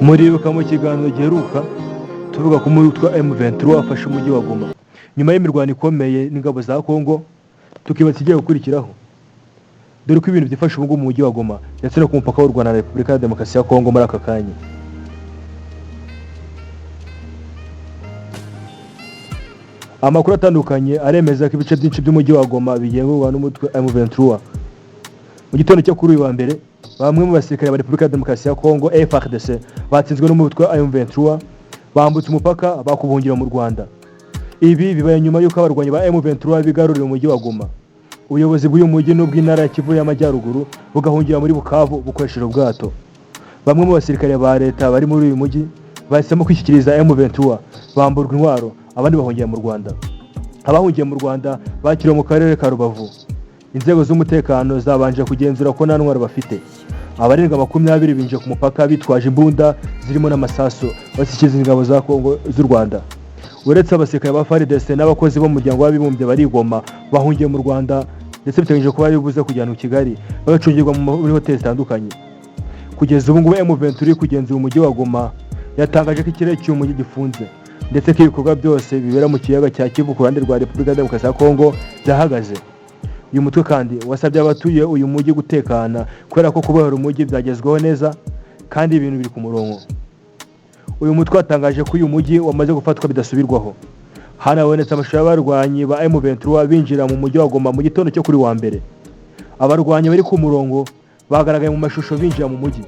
muribuka mu kiganiro giheruka tuvuga ko umutwe wa M23 wafashe umujyi wa Goma nyuma y'imirwano ikomeye n'ingabo za Kongo, tukibaza igiye gukurikiraho dore ko ibintu byifashe ubu mu mujyi wa Goma ndetse no ku mupaka w'u Rwanda na Repubulika ya Demokarasi ya Kongo muri aka kanya. Amakuru atandukanye aremeza ko ibice byinshi by'umujyi wa Goma bigenzurwa n'umutwe M23. Mu gitondo cyo kuri uyu wa mbere, bamwe mu basirikare ba Repubulika ya Demokarasi ya Kongo FARDC batsinzwe n'umutwe wa M23 bambutse umupaka bakubungira mu Rwanda. Ibi bibaye nyuma y'uko abarwanyi ba M23 bigaruriye umujyi wa Goma. Ubuyobozi bw'uyu mujyi n'ubw'intara ya Kivu y'Amajyaruguru bugahungira muri Bukavu bukoresheje ubwato. Bamwe mu basirikare ba leta bari muri uyu mujyi bahisemo kwishyikiriza M23 bamburwa intwaro, abandi bahungiye mu Rwanda. Abahungiye mu Rwanda bakiriwe mu karere ka Rubavu. Inzego z'umutekano zabanje kugenzura ko nta ntwaro bafite. Abarenga 20 binje ku mupaka bitwaje imbunda zirimo n'amasaso bashyikiriza ingabo za Kongo z'u Rwanda. Uretse abasirikare ba FARDC n'abakozi bo mu muryango w'abibumbye bari Goma bahungiye mu Rwanda ndetse biteganyije ko bari buze kujyana mu Kigali bagacungirwa muri hoteli zitandukanye. Kugeza ubu ngubu M23 kugenzura umujyi wa Goma yatangaje ko ikirere cy'umujyi gifunze ndetse ko ibikorwa byose bibera mu kiyaga cya Kivu ku ruhande rwa Repubulika ya Demokarasi ya Kongo byahagaze. Uyu mutwe kandi wasabye abatuye uyu mujyi gutekana kubera ko kubohora umujyi byagezweho neza kandi ibintu biri ku murongo. Uyu mutwe watangaje ko uyu mujyi wamaze gufatwa bidasubirwaho. Hanabonetse amashusho y'abarwanyi ba M23 binjira mu mujyi wa Goma mu gitondo cyo kuri wa mbere. Abarwanyi bari ku murongo bagaragaye mu mashusho binjira mu mujyi.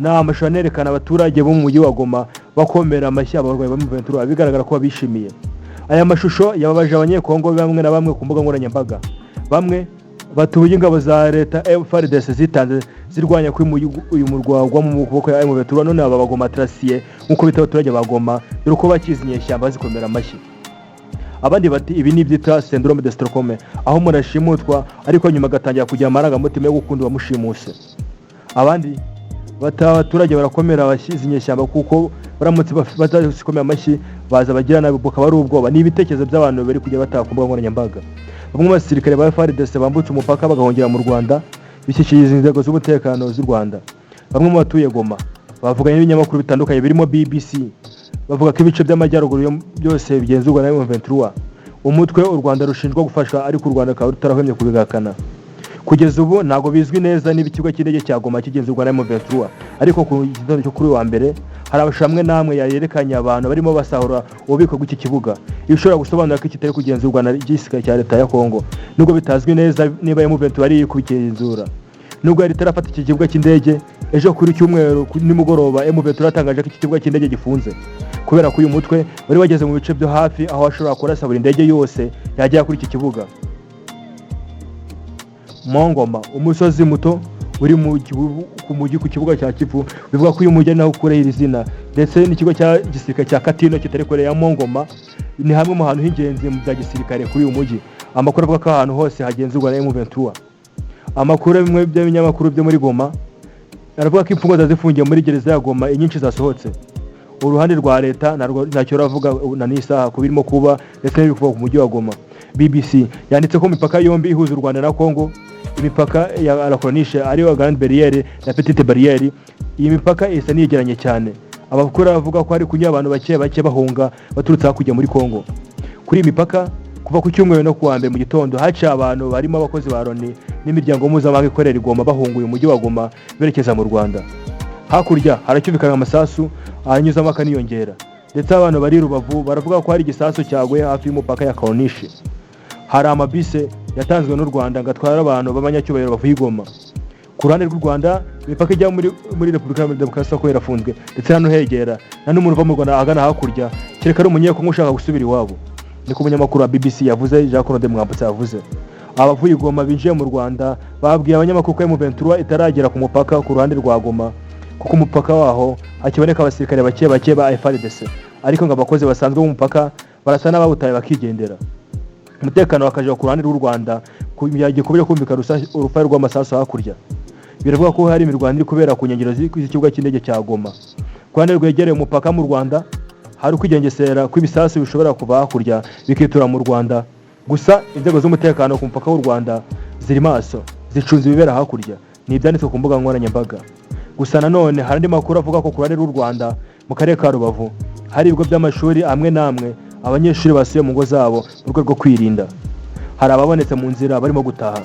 Amashusho anerekana abaturage bo mu mujyi wa Goma bakomera amashyi abarwanyi ba M23 bigaragara ko babishimiye. Aya mashusho yababaje abanyekongo bamwe na bamwe ku mbuga nkoranyambaga. Bamwe batuye ingabo za leta FARDC zitanze zirwanya kuri uyu murwa wa mu maboko ya M23 none aba bagoma trasiye nkuko bita abaturage bagoma dore ko bakizinye ishyamba zikomera amashyi. Abandi bati ibi ni byita syndrome de Stockholm, aho murashimutwa ariko nyuma gatangira kujya amarangamutima yo gukunda bamushimuse. Abandi abaturage barakomera abashyizinye ishyamba kuko baramutse batazikomera amashyi baza bagira nabi bukaba ari ubwoba. Ni ibitekerezo by'abantu bari kujya batakumbuga nkoranyambaga. Bamwe mu basirikare ba FARDC bambutse umupaka bagahungira mu Rwanda bishyikiriza inzego z'umutekano z'u Rwanda. Bamwe mu batuye Goma bavuganye n'ibinyamakuru bitandukanye birimo BBC bavuga ko ibice by'amajyaruguru byose bigenzurwa na M23. Umutwe u Rwanda rushinjwa gufasha ariko u Rwanda rutarahwemye kubigakana. Kugeza ubu ntago bizwi neza niba ikigo cy'indege cya Goma kigenzurwa na M23, ariko ku gitondo cyo kuri wa mbere hari abashamwe namwe yerekanye abantu barimo basahura ububiko bw'iki kibuga. Ibishobora gusobanura ko kitari kugenzurwa na gisirikare cya leta ya Kongo, nubwo bitazwi neza niba M23 ari kubigenzura. Nubwo yari tarafata iki kibuga cy'indege, ejo kuri cyumweru nimugoroba M23 yatangaje ko iki kibuga cy'indege gifunze kubera ko uyu mutwe bari bageze mu bice byo hafi aho ashobora kurasa buri ndege yose yajya kuri iki kibuga. Mongoma, umusozi muto uri ku kibuga cya Kivu, bivuga ko uyu mujyi naho ukure iri zina ndetse n'ikigo cya gisirikare cya Katino kitari kure ya Mongoma ni hamwe mu hantu h'ingenzi mu bya gisirikare kuri uyu mujyi. Amakuru avuga ko ahantu hose hagenzurwa na M23. Amakuru bimwe by'ibinyamakuru byo muri Goma aravuga ko imfungwa zazifungiye muri gereza ya Goma inyinshi zasohotse. Uruhande rwa leta ntacyo ravuga na n'isaha kubirimo kuba ndetse n'ibiri kuva ku mujyi wa Goma. BBC yanditse ko imipaka yombi ihuza u Rwanda na Kongo, imipaka ya la Corniche ariyo Grande Barriere na Petite Barriere, iyi mipaka isa niyegeranye cyane. Abakuru bavuga ko ari kunya abantu bake bahunga baturutse hakujya muri Kongo. Kuri iyi mipaka kuva ku cyumweru no kuwa mbere mu gitondo haca abantu barimo abakozi ba Loni n'imiryango mpuzamahanga ikorera Goma bahunguye umujyi wa Goma berekeza mu Rwanda. Hakurya haracyumvikana amasasu anyuzamo akaniyongera ndetse abantu bari Rubavu baravuga ko hari igisasu cyaguye hafi y'umupaka ya Corniche. Hari amabise yatanzwe n'u Rwanda ngatwara abantu b'abanyacyubahiro bavuye Goma. Ku ruhande rw'u Rwanda imipaka ijya muri Repubulika ya Demokarasi ya Kongo irafunzwe ndetse hano hegera na n'umuntu uva mu Rwanda agana hakurya kereka ari umunyekongo ushaka gusubira iwabo. Ni ku munyamakuru wa BBC yavuze, Jacques Mwambutsa yavuze. Abavuye Goma binjiye mu Rwanda babwiye abanyamakuru ko M23 itaragera ku mupaka ku ruhande rwa Goma kuko umupaka waho hakiboneka abasirikare bake ba FARDC, ariko ngo abakozi basanzwe mu mupaka barasa n'abawutaye bakigendera. Umutekano wakaje ku ruhande rw'u Rwanda kugiye kubera kumvika urufayo rw'amasasu hakurya. Biravuga ko hari imirwano iri kubera ku nkengero z'ikibuga cy'indege cya Goma. Ku ruhande rwegereye umupaka mu Rwanda hari ukwigengesera kw'ibisasu bishobora kuva hakurya bikitura mu Rwanda. Gusa inzego z'umutekano ku mupaka w'u Rwanda ziri maso zicunze ibibera hakurya. Ni ibyanditswe ku mbuga nkoranyambaga. Gusa nanone hari andi makuru avuga ko ku ruhande rw'u Rwanda mu karere ka Rubavu hari ibigo by'amashuri amwe n'amwe abanyeshuri basuye mu ngo zabo mu rwego rwo kwirinda. Hari ababonetse mu nzira barimo gutaha.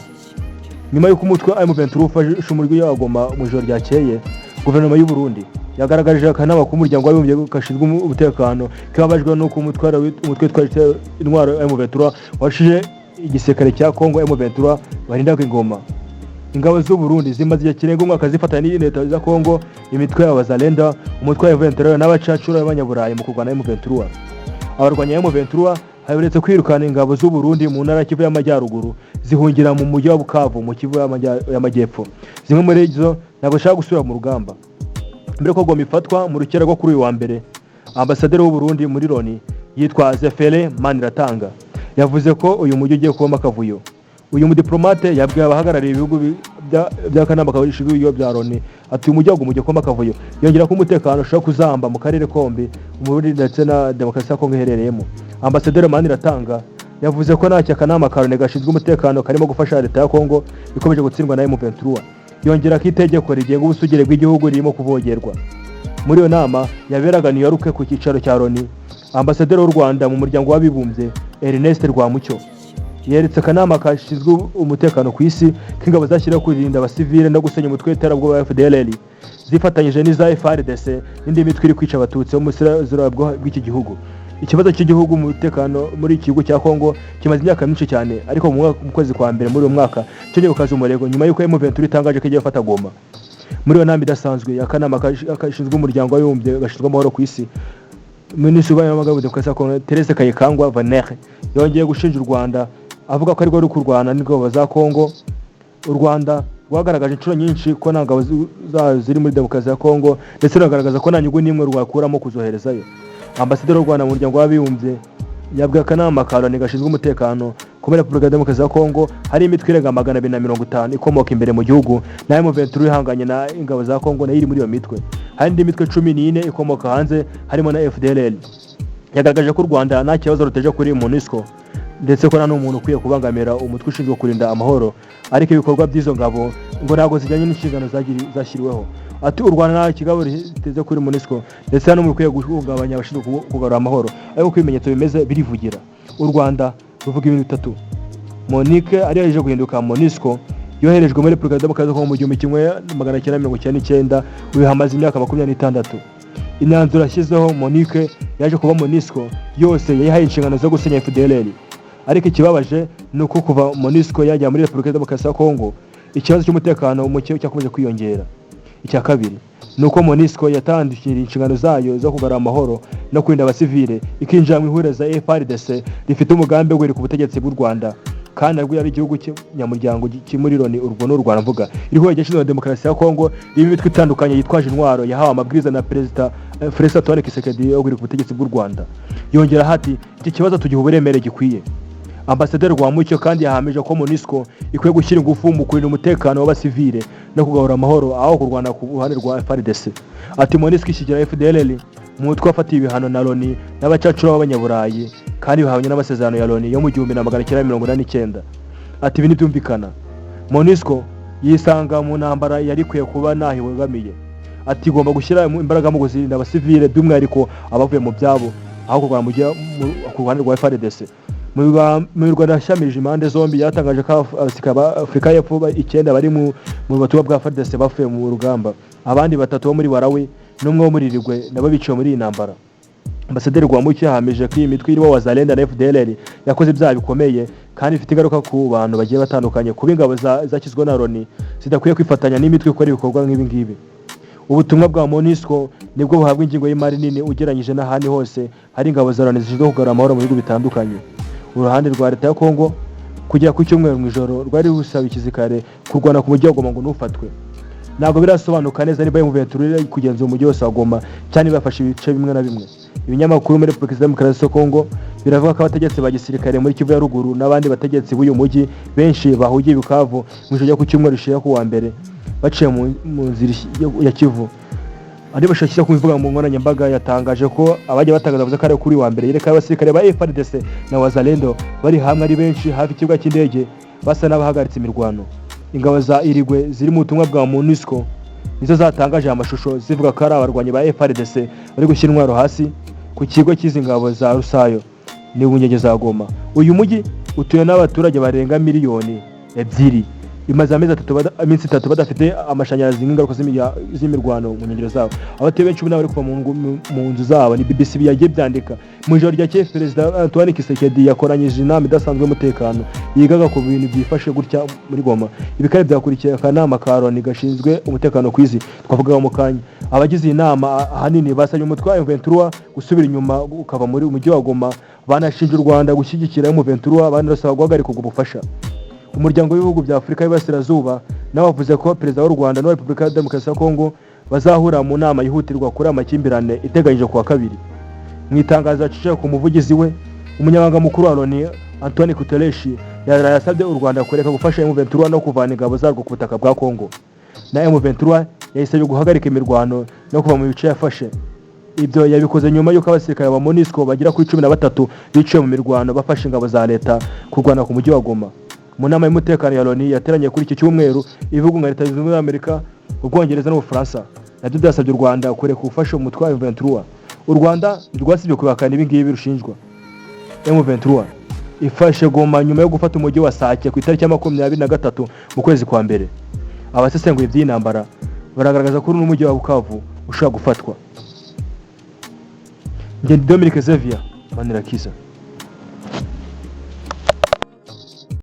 Nyuma y'uko umutwe M23 ufashe umurwi wa Goma mu ijoro ryakeye, guverinoma y'u Burundi yagaragarije akanama k'umuryango w'abibumbye gashinzwe umutekano kababajwe n'uko umutwe twashije intwaro M23 washije igisirikare cya Kongo M23 barindaga ingoma. Ingabo z'u Burundi zimaze igihe kirenga umwaka zifatanya n'Leta za Kongo, imitwe y'abazalenda, umutwe wa M23 n'abacacura b'abanyaburayi mu kurwana M23. Abarwanya M23 haberetse kwirukana ingabo z'u Burundi mu ntara Kivu y'Amajyaruguru zihungira mu mujyi wa Bukavu mu Kivu y'Amajyepfo. Zimwe muri zo ntabwo shaka gusubira mu rugamba. Mbere ko Goma ifatwa mu rukera rwo kuri uyu wa mbere, ambasaderi w'u Burundi muri Loni yitwa Zefere Maniratanga yavuze ko uyu mujyi ugiye kubamo akavuyo. Uyu mudiplomate yabwiye abahagarariye ibihugu by'akanama kabishinzwe ibigo bya Loni ati umujyi ugiye kubamo akavuyo, yongera ko umutekano ushaka kuzamba mu karere kombi mu Burundi ndetse na demokarasi ya Kongo iherereyemo. Ambasaderi Maniratanga yavuze ko nta cyakanama ka Loni gashinzwe umutekano karimo gufasha Leta ya Kongo ikomeje gutsindwa na M23. Yongera ko itegeko rigenga ubusugire bw'igihugu ririmo kuvogerwa. Muri iyo nama yaberaga New York ku cyicaro cya Loni, ambasaderi w'u Rwanda mu muryango w'abibumbye Ernest Rwamucyo yeretse akanama kashinzwe umutekano ku isi k'ingabo zashyiraho kurinda abasivile no gusenya umutwe w'iterabwoba wa FDLR zifatanyije n'iza FARDC n'indi mitwe iri kwica abatutsi bo mu burasirazuba bw'iki gihugu. Ikibazo cy'igihugu mu mutekano muri iki gihugu cya Kongo kimaze imyaka myinshi cyane, ariko mu kwezi kwa mbere muri uyu mwaka cyongeye gukaza umurego nyuma y'uko M23 itangaje ko igiye gufata Goma. Muri iyo nama idasanzwe y'akanama kashinzwe umuryango w'abibumbye gashinzwe amahoro ku isi, Minisitiri w'Amagara Demokarasi ya Kongo Therese Kayikangwa Vanere yongeye gushinja u Rwanda avuga ko ari rwo kurwana n'ingabo za Kongo. U Rwanda rwagaragaje inshuro nyinshi ko nta ngabo ziri muri demokarasi ya Kongo ndetse rugaragaza ko nta nyungu n'imwe rwakuramo kuzoherezayo. Ambasaderi w'u Rwanda mu muryango w'abibumbye yabwiye akanama ka Loni gashinzwe umutekano ko muri Repubulika ya Demokarasi ya Kongo hari imitwe irenga 250 ikomoka imbere mu gihugu, na M23 ihanganye na ingabo za Kongo nayo iri muri iyo mitwe. Hari indi mitwe 14 ikomoka hanze harimo na FDLR. Yagaragaje ko u Rwanda nta kibazo ruteje kuri MONUSCO ndetse ko nta n'umuntu ukwiye kubangamira umutwe ushinzwe kurinda amahoro, ariko ibikorwa by'izo ngabo ngo ntabwo zijyanye n'inshingano zashyiriweho. Ati u Rwanda nta kigabo riteze kuri MONUSCO ndetse n'umuntu ukwiye guhungabanya abashinzwe kugarura amahoro, ariko ko ibimenyetso bimeze birivugira. U Rwanda ruvuga ibintu bitatu: Monique ari yaje guhinduka MONUSCO yoherejwe muri Repubulika ya Demokarasi ya Kongo mu 1999 hamaze imyaka 26. Imyanzuro yashyizeho Monique yaje kuba MONUSCO yose yayihaye inshingano zo gusenya FDLR. Ariko ikibabaje ni uko kuva MONUSCO yajya muri Repubulika ya Demokarasi ya Kongo ikibazo cy'umutekano muke cyakomeje kwiyongera. Icya kabiri ni uko MONUSCO yatandukira inshingano zayo zo kugarura amahoro no kurinda abasivile ikinjira mu ihuriro za FARDC rifite umugambi wo ku butegetsi bw'u Rwanda, kandi arwo yari igihugu cy'umunyamuryango kimuri Loni urwo n'u Rwanda mvuga iriho yashinzwe na demokarasi ya Kongo irimo imitwe itandukanye yitwaje intwaro yahawe amabwiriza na Perezida Félix Antoine Tshisekedi yo ku butegetsi bw'u Rwanda. Yongera hati iki kibazo tugiha uburemere gikwiye. Ambasaderi Rwamucyo kandi yahamije ko MONUSCO ikwiye gushyira ingufu mu kurinda umutekano w'abasivile no kugarura amahoro aho kurwana ku ruhande rwa FARDC. Ati MONUSCO ishyigikira FDLR mu mutwe wafatiye ibihano na Loni n'abacacura b'abanyaburayi kandi bihabanye n'amasezerano ya Loni yo mu 1989. Ati ibi ntibyumvikana. MONUSCO yisanga mu ntambara yari kwiye kuba nahibogamiye. Ati igomba gushyira imbaraga mu kuzirinda abasivile by'umwihariko abavuye mu byabo aho kurwana ku ruhande rwa FARDC. Mu Rwanda yashamirije impande zombi yatangaje ko Afurika y'Epfo 9 bari mu butumwa bwa FARDC bafuye mu rugamba, abandi 3 bo muri Malawi n'umwe wo muri Rigwe nabo biciwe muri iyi ntambara. Ambasaderi Rwamucyo yahamije ko iyi mitwe irimo Wazalenda na FDLR yakoze ibyaha bikomeye kandi ifite ingaruka ku bantu bagiye batandukanye, kuba ingabo zakizwe na Loni zidakwiye kwifatanya n'imitwe ikora ibikorwa nk'ibi ngibi. Ubutumwa bwa MONUSCO nibwo buhabwa ingingo y'imari nini ugereranyije n'ahandi hose hari ingabo za Loni zishinzwe kugarura amahoro mu bihugu bitandukanye. Uruhande rwa Leta ya Kongo kujya ku cyumweru mu ijoro rwari rusaba ikizikare kurwana ku mujyi wa Goma ngo nufatwe. Ntabwo birasobanuka neza niba M23 kugenzura umujyi wose wa Goma cyane bafashe ibice bimwe na bimwe. Ibinyamakuru muri Repubulika ya Demokarasi ya Kongo biravuga ko abategetsi ba gisirikare muri Kivu ya ruguru n'abandi bategetsi b'uyu mujyi benshi bahugiye Bukavu mu ijoro ryo ku cyumweru rishira ku wa mbere baciye mu nzira ya Kivu. Andi bashakira kubivuga mu nkoranyambaga yatangaje ko abajya batangaza bavuze ko ari kuri wa mbere yereka abasirikare ba FARDC na Wazalendo bari hamwe ari benshi hafi ikibuga cy'indege basa n'abahagaritse imirwano. Ingabo za Irigwe ziri mu butumwa bwa MONUSCO nizo zatangaje amashusho zivuga ko ari abarwanyi ba FARDC bari gushyira intwaro hasi ku kigo cy'izi ngabo za Rusayo ni bunyege za Goma. Uyu mujyi utuye n'abaturage barenga miliyoni 2, imaze iminsi 3 badafite amashanyarazi n'ingaruka z'imirwano mu nkengero zabo. Abatuye benshi bari kuva mu nzu zabo. Ni BBC yagiye byandika mu ijoro rya Perezida Antoine Tshisekedi yakoranyije inama idasanzwe y'umutekano yigaga ku bintu byifashe gutya muri Goma. Ibikari byakurikiye akanama ka Loni gashinzwe umutekano ku isi twavugaga mu kanya. Abagize inama ahanini basabye umutwe wa M23 gusubira inyuma ukava muri umujyi wa Goma, banashinja u Rwanda gushyigikira M23, banasaba guhagarika ubwo bufasha. Umuryango w'ibihugu bya Afurika y'Iburasirazuba nawe wavuze ko Perezida w'u Rwanda na Repubulika ya Demokarasi ya Kongo bazahura mu nama yihutirwa kuri amakimbirane iteganyije kuwa 2. Mu itangazo yaciye ku muvugizi we, umunyamabanga mukuru wa Loni Antonio Guterres yarasabye u Rwanda kureka gufasha M23 no kuvana ingabo zarwo ku butaka bwa Kongo, na M23 yahise guhagarika imirwano no kuva mu bice yafashe. Ibyo yabikoze nyuma y'uko abasirikare ba MONUSCO bagira kuri 13 biciye mu mirwano bafashe ingabo za leta kurwana ku mujyi wa Goma. Mu nama y'umutekano ya Loni yateranye kuri iki cyumweru, ibihugu nka Leta Zunze Ubumwe za Amerika, Ubwongereza n'Ubufaransa nabyo byasabye u Rwanda kureka gufasha umutwe wa M23. U Rwanda rwasibye kubakana ibi ngibi rushinjwa. M23 ifashe Goma nyuma yo gufata umujyi wa Sake ku itariki ya 23 mu kwezi kwa mbere. Abasesenguye by'intambara baragaragaza ko n'umujyi wa Bukavu ushaka gufatwa. Ngende Dominique Xavier Manirakiza.